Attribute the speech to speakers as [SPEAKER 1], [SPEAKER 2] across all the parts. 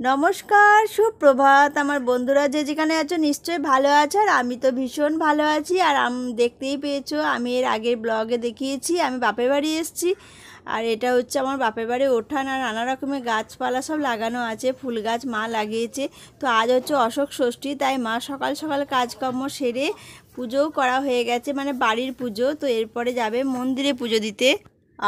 [SPEAKER 1] নমস্কার, সুপ্রভাত আমার বন্ধুরা, যে যেখানে আছো নিশ্চয়ই ভালো আছো। আর আমি তো ভীষণ ভালো আছি। আর দেখতেই পেয়েছো, আমি এর আগের ব্লগে দেখিয়েছি আমি বাপের বাড়ি এসেছি। আর এটা হচ্ছে আমার বাপের বাড়ি ওঠান। আর নানা রকমের গাছপালা সব লাগানো আছে, ফুল গাছ মা লাগিয়েছে। তো আজ হচ্ছে অশোক ষষ্ঠী, তাই মা সকাল সকাল কাজকর্ম সেরে পুজোও করা হয়ে গেছে, মানে বাড়ির পুজো। তো এরপরে যাবে মন্দিরে পুজো দিতে।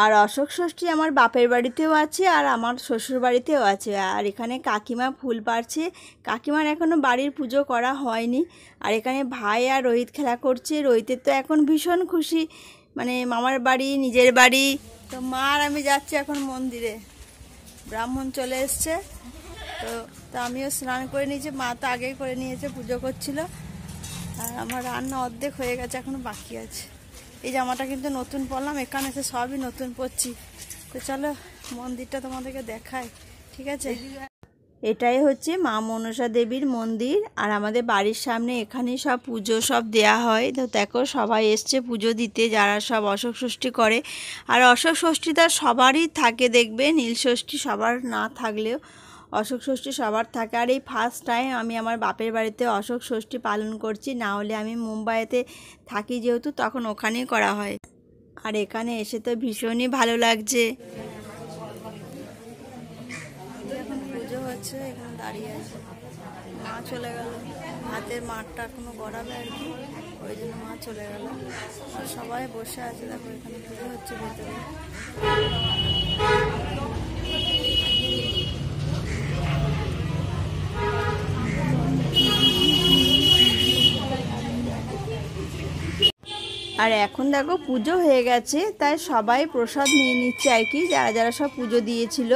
[SPEAKER 1] আর অশোক ষষ্ঠী আমার বাপের বাড়িতেও আছে আর আমার শ্বশুর বাড়িতেও আছে। আর এখানে কাকিমা ফুল পাড়ছে। কাকিমার এখনও বাড়ির পুজো করা হয়নি। আর এখানে ভাই আর রোহিত খেলা করছে। রোহিতের তো এখন ভীষণ খুশি, মানে মামার বাড়ি, নিজের বাড়ি। তো মা আর আমি যাচ্ছি এখন মন্দিরে, ব্রাহ্মণ চলে এসছে। তো আমিও স্নান করে নিয়েছি, মা তো আগেই করে নিয়েছে, পুজো করছিল। আর আমার রান্না অর্ধেক হয়ে গেছে, এখনও বাকি আছে। এই জামাটা কিন্তু নতুন পরলাম, এখানে এসে সবই নতুন পরছি। তো চলো মন্দিরটা তোমাদেরকে দেখাই, ঠিক আছে? এটাই হচ্ছে মা মনসা দেবীর মন্দির। আর আমাদের বাড়ির সামনে এখানেই সব পুজো সব দেয়া হয়। তো দেখো সবাই এসছে পুজো দিতে, যারা সব অশোক ষষ্ঠী করে। আর অশোক ষষ্ঠীটা সবারই থাকে, দেখবে নীল ষষ্ঠী সবার না থাকলেও অশোক ষষ্ঠী সবার থাকে। আর এই ফার্স্ট টাইম আমি আমার বাপের বাড়িতে অশোক ষষ্ঠী পালন করছি, না হলে আমি মুম্বাইতে থাকি যেহেতু, তখন ওখানেই করা হয়। আর এখানে এসে তো ভীষণই ভালো লাগছে। এখন পুজো হচ্ছে, এখানে দাঁড়িয়ে আছে। মা চলে গেল, হাতের মাঠটা এখনো গড়াবে আর কি, ওই জন্য মা চলে গেল। আর সবাই বসে আছে, দেখো এখানে পুজো হচ্ছে ভেতরে। আর এখন দেখো পুজো হয়ে গেছে, তাই সবাই প্রসাদ নিয়ে নিচ্ছে আর কি, যারা যারা সব পুজো দিয়েছিল।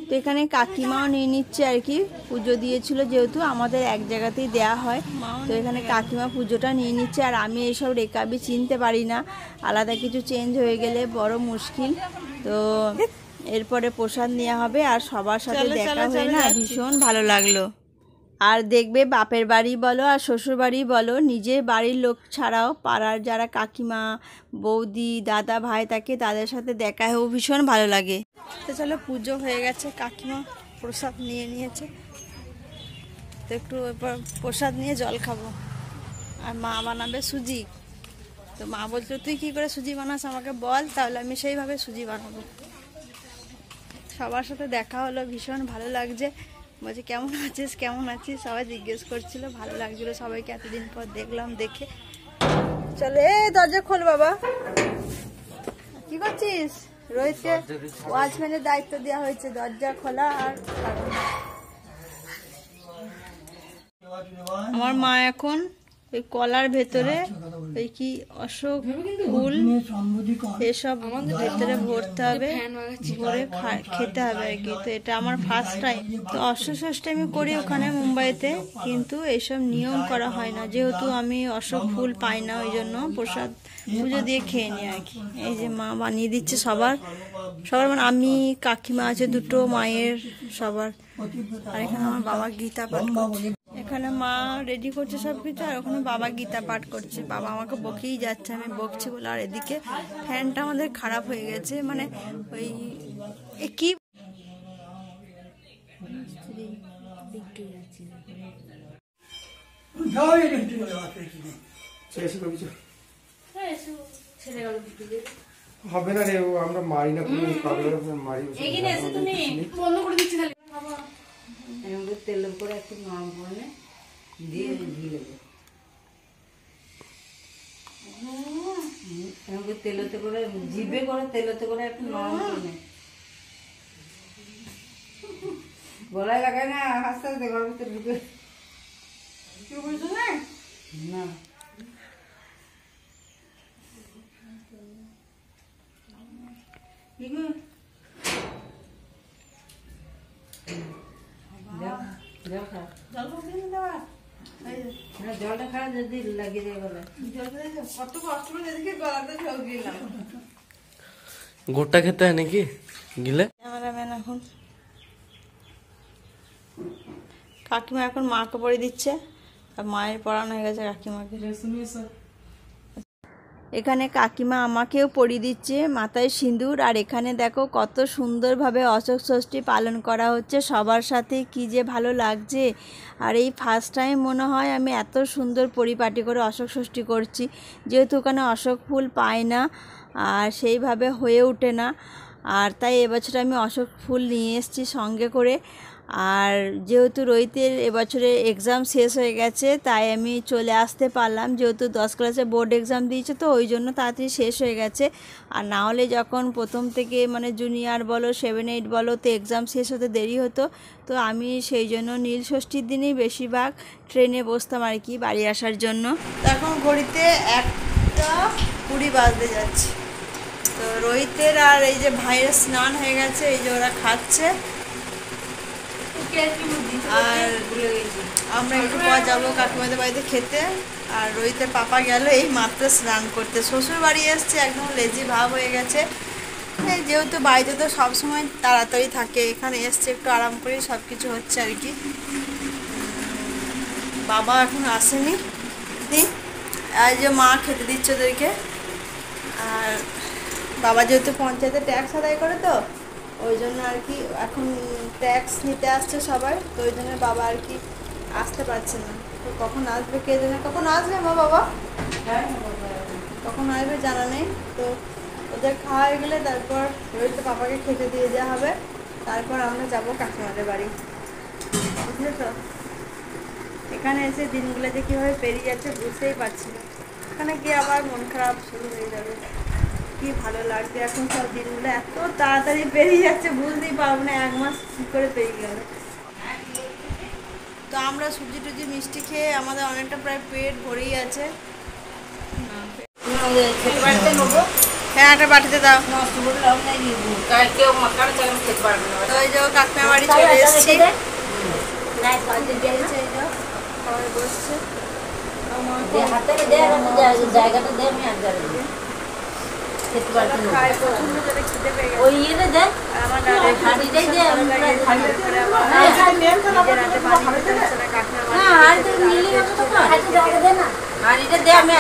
[SPEAKER 1] তো এখানে কাকিমাও নিয়ে নিচ্ছে আর কি, পুজো দিয়েছিল যেহেতু আমাদের এক জায়গাতেই দেয়া হয়। তো এখানে কাকিমা পুজোটা নিয়ে নিচ্ছে। আর আমি এইসব রেকাবি চিনতে পারি না, আলাদা কিছু চেঞ্জ হয়ে গেলে বড় মুশকিল। তো এরপরে প্রসাদ নেওয়া হবে, আর সবার সাথে দেখা হয়ে না ভীষণ ভালো লাগলো। আর দেখবে বাপের বাড়ি বলো আর শ্বশুর বাড়ি বলো, নিজের বাড়ির লোক ছাড়াও পাড়ার যারা কাকিমা, বৌদি, দাদা, ভাই থাকে, তাদের সাথে দেখা হয়েও ভীষণ ভালো লাগে। তো চলো পুজো হয়ে গেছে, কাকিমা প্রসাদ নিয়ে নিয়েছে। তো একটু এরপর প্রসাদ নিয়ে জল খাবো। আর মা বানাবে সুজি। তো মা বলছো তুই কী করে সুজি বানাস আমাকে বল, তাহলে আমি সেইভাবে সুজি বানাবো। সবার সাথে দেখা হলো, ভীষণ ভালো লাগছে। বলছে কেমন আছিস কেমন আছিস, সবাই জিজ্ঞেস করছিল, ভালো লাগছিল সবাইকে এতদিন পর দেখলাম। দেখে চলে দরজা খোল বাবা। কি করছিস? রোহিতকে ওয়াচম্যানের দায়িত্ব দেওয়া হয়েছে, দরজা খোলা। আর আমার মা এখন ওই কলার ভেতরে ওই কি অশোক ফুল এসব ভেতরে ভরতে হবে, ভরে খেতে হবে আর কি। তো এটা আমার ফার্স্ট টাইম। তো অশোক ষষ্ঠী আমি করি ওখানে মুম্বাইতে, কিন্তু এইসব নিয়ম করা হয় না, যেহেতু আমি অশোক ফুল পাই না, ওই জন্য প্রসাদ পুজো দিয়ে খেয়ে নিই আর কি। এই যে মা বানিয়ে দিচ্ছে সবার, মানে আমি, কাকিমা আছে দুটো, মায়ের সবার। আর এখানে আমার বাবা গীতা পাঠ করছে। এখানে মা রেডি করছে সব কিছু, আর ওখানে বাবা গীতা পাঠ করছে। বাবা আমাকে বকেই যাচ্ছে, আমি বকছি বলে। আর এদিকে ফ্যানটা আমাদের খারাপ হয়ে গেছে, মানে ওই কি
[SPEAKER 2] হবে না রে, আমরা মারি না কোনো কাগজের উপর মারি। এখানে এসে তুমি বন্ধ করে দিচ্ছি খালি। এমনি তেল করে একটু নরম করে দিয়ে ঘি দেবো। এমনি তেলতে করে জিভে করে তেলতে করে একটু নরম করে নে। গলায় লাগায় না, আস্তে আস্তে ঘরের ভিতরে ঢুকে। কি বলছো না? না জলটা খাওয়া যদি লাগিয়ে যায় গলা, কত কষ্ট করে এদিকে গলাতে জল দিলাম।
[SPEAKER 3] গোটা খেতে হয় নাকি গিলে?
[SPEAKER 1] ক্যামেরাম্যান এখন কাকিমা এখন মাকে পড়ে দিচ্ছে, আর মায়ের পড়ানো হয়ে গেছে কাকিমাকে। এখানে কাকিমা আমাকেও পরিয়ে দিচ্ছে মাথায় সিঁদুর। আর এখানে দেখো কত সুন্দরভাবে অশোক ষষ্ঠী পালন করা হচ্ছে সবার সাথে, কি যে ভালো লাগছে। আর এই ফার্স্ট টাইম মনে হয় আমি এত সুন্দর পরিপাটি করে অশোক ষষ্ঠী করছি, যেহেতু ওখানে অশোক ফুল পাই না আর সেইভাবে হয়ে ওঠে না। আর তাই এবছর আমি অশোক ফুল নিয়ে এসেছি সঙ্গে করে। আর যেহেতু রোহিতের এবছরে এক্সাম শেষ হয়ে গেছে তাই আমি চলে আসতে পারলাম, যেহেতু 10 ক্লাসে বোর্ড এক্সাম দিয়েছে তো ওই জন্য তাড়াতাড়ি শেষ হয়ে গেছে। আর না হলে যখন প্রথম থেকে মানে জুনিয়র বলো 7, 8 বলো তো এক্সাম শেষ হতে দেরি হতো। তো আমি সেই জন্য নীল ষষ্ঠীর দিনই বেশিরভাগ ট্রেনে বসতাম আর কি বাড়ি আসার জন্য। এখন ঘড়িতে 1:20 বাজতে যাচ্ছে। তো রোহিতের আর এই যে ভাইয়ের স্নান হয়ে গেছে, এই যে ওরা খাচ্ছে। আর আমরা একটু পর যাবো কাকিমাদের বাড়িতে খেতে। আর রোহিতের পাপা গেল এই মাত্র স্নান করতে, শ্বশুর বাড়ি এসছে, একদম লেজি ভাব হয়ে গেছে। যেহেতু বাড়িতে তো সবসময় তাড়াতাড়ি থাকে, এখানে এসছে একটু আরাম করে সব কিছু হচ্ছে আর কি। বাবা এখন আসেনি, আর যে মা খেতে দিচ্ছে ওদেরকে। আর বাবা যেহেতু পঞ্চায়েতে ট্যাক্স আদায় করে তো ওই জন্য আর কি এখন ট্যাক্স নিতে আসছে সবাই, তো ওই জন্য বাবা আর কি আসতে পারছে না। তো কখন আসবে কে জানে, কখন আসবে মা বাবা, কখন আসবে জানা নেই। তো ওদের খাওয়া হয়ে গেলে তারপর রোহিত পাপাকে খেতে দিয়ে দেওয়া হবে, তারপর আমরা যাবো কাকিমাদের বাড়ি, বুঝলে তো। এখানে এসে দিনগুলো যে কীভাবে পেরিয়ে যাচ্ছে বুঝতেই পারছি না, এখানে গিয়ে আবার মন খারাপ শুরু হয়ে যাবে। কি ভালো লাগছে এখন সব দিনগুলো এত তাড়াতাড়ি পেরিয়ে যাচ্ছে, বুঝতেই পারবো না 1 মাস কী করে পেরিয়ে গেল। তো আমরা সুজি টুজি মিষ্টি খেয়ে আমাদের অনেকটা প্রায় পেট ভরেই আছে। হ্যাঁ একটা বাটিতে দাও। তো ওই যে কাকিমা বাড়ি চলে এসেছি, বসছে
[SPEAKER 4] জায়গাটা দে, আমি খেতে পারছি না।
[SPEAKER 1] খেতে পেয়ে
[SPEAKER 4] ওই ইয়েতে দে,
[SPEAKER 1] আমার
[SPEAKER 4] হাঁড়িটাই দে। হাঁড়িটা দে, আমি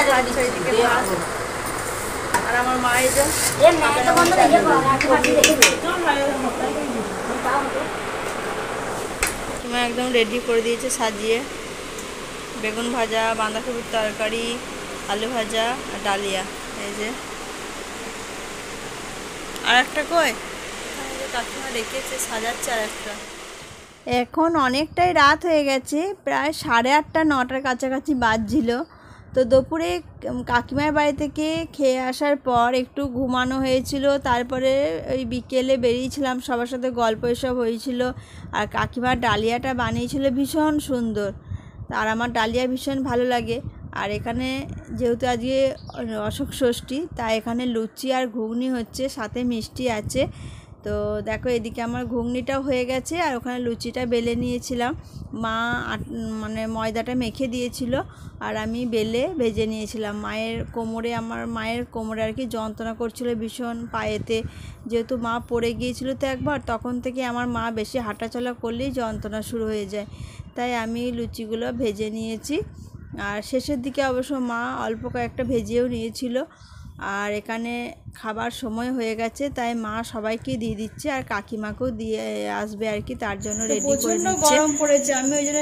[SPEAKER 1] আর আমার মায়ের যে একদম রেডি করে দিয়েছে সাজিয়ে, বেগুন ভাজা, বাঁধাকপির তরকারি, আলু ভাজা আর ডালিয়া। এই যে আর একটা কই কাকিমা রেখেছে সাজাচ্ছে আর একটা। এখন অনেকটাই রাত হয়ে গেছে, প্রায় 8:30 9টার কাছাকাছি বাজছিল। তো দুপুরে কাকিমার বাড়ি থেকে খেয়ে আসার পর একটু ঘুমানো হয়েছিল, তারপরে ওই বিকেলে বেরিয়েছিলাম, সবার সাথে গল্প এসব হয়েছিল। আর কাকিমার ডালিয়াটা বানিয়েছিল ভীষণ সুন্দর, আর আমার ডালিয়া ভীষণ ভালো লাগে। আর এখানে যেহেতু আজকে অশোক ষষ্ঠী তাই এখানে লুচি আর ঘুগনি হচ্ছে, সাথে মিষ্টি আছে। তো দেখো এদিকে আমার ঘুগনিটাও হয়ে গেছে আর ওখানে লুচিটা বেলে নিয়েছিলাম, মা মানে ময়দাটা মেখে দিয়েছিল আর আমি বেলে ভেজে নিয়েছিলাম। আমার মায়ের কোমরে আর কি যন্ত্রণা করছিল ভীষণ পায়েতে, যেহেতু মা পড়ে গিয়েছিল তো একবার, তখন থেকে আমার মা বেশি হাঁটাচলা করলেই যন্ত্রণা শুরু হয়ে যায়, তাই আমি লুচিগুলো ভেজে নিয়েছি। আর শেষের দিকে অবশ্য মা অল্প কয়েকটা ভেজেও নিয়েছিল। আর এখানে খাবার সময় হয়ে গেছে তাই মা সবাইকে দিয়ে দিচ্ছে আর কাকিমাকেও দিয়ে আসবে আর কি, তার জন্য রেডি করে দিচ্ছে। গরম পড়েছে, আমি ওই জন্য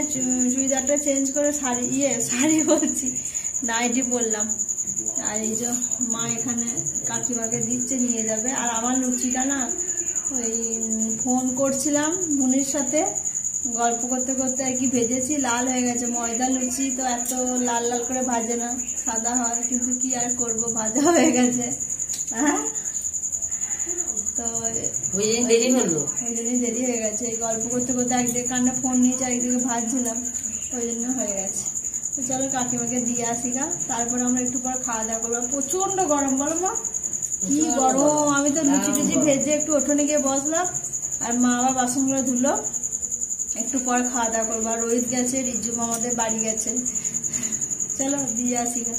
[SPEAKER 1] চুড়িদারটা চেঞ্জ করে শাড়ি বলছি নাইটি পরলাম। আর এই যে মা এখানে কাকিমাকে দিচ্ছে, নিয়ে যাবে। আর আমার লুচিটা না ওই ফোন করছিলাম বোনের সাথে, গল্প করতে করতে আর কি ভেজেছি, লাল হয়ে গেছে। ময়দা লুচি তো এত লাল লাল করে ভাজে না, সাদা হয়, কিন্তু কি আর করব, ভাজা হয়ে গেছে। হ্যাঁ তো ওই জন্যই দেরি হয়ে গেছে, এই গল্প করতে করতে একদিকে কান্না ফোন নিয়েছে একদিকে ভাজছিলাম, ওই জন্য হয়ে গেছে। তো চলো কাকিমাকে দিয়ে আসি গা, তারপর আমরা একটু পর খাওয়া দাওয়া করবো। প্রচন্ড গরম, বলো মা কি গরম। আমি তো লুচি টুচি ভেজে একটু উঠোনে গিয়ে বসলাম আর মা আবার বাসনগুলো ধুলো, একটু পর খাওয়া দাওয়া করবো। আর রোহিত গেছে, রিজুম আমাদের বাড়ি গেছে, চলো দিয়ে আসি গা।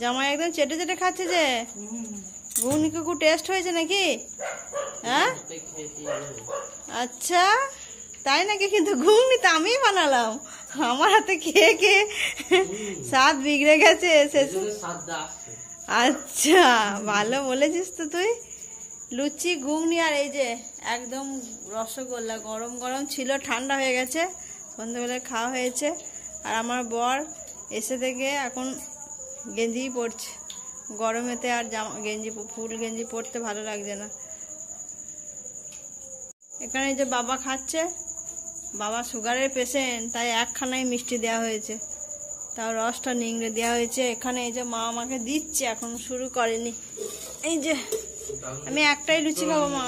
[SPEAKER 1] জামাই একদম চেটে চেটে খাচ্ছে যে, ঘুগনি খুব টেস্ট হয়েছে নাকি? হ্যাঁ আচ্ছা তাই নাকি, কিন্তু ঘুগনি তো আমিই বানালাম। আমার হাতে খেয়ে খেয়ে স্বাদ বিগড়ে গেছে শেষ। আচ্ছা ভালো বলেছিস তো তুই। লুচি ঘুগনি আর এই যে একদম রসগোল্লা, গরম গরম ছিল, ঠান্ডা হয়ে গেছে, সন্ধ্যাবেলায় খাওয়া হয়েছে। আর আমার বর এসে থেকে এখন গেঞ্জিই পরছে, গরমেতে আর জামা গেঞ্জি ফুল গেঞ্জি পরতে ভালো লাগছে না। এখানে যে বাবা খাচ্ছে, বাবা সুগারের পেশেন্ট, তাই একখানাই মিষ্টি দেওয়া হয়েছে, তাও রসটা নিংড়ে দেওয়া হয়েছে। এখানে এই যে মা আমাকে দিচ্ছে, এখন শুরু করেনি। এই যে আমি একটাই লুচি খাবো মা।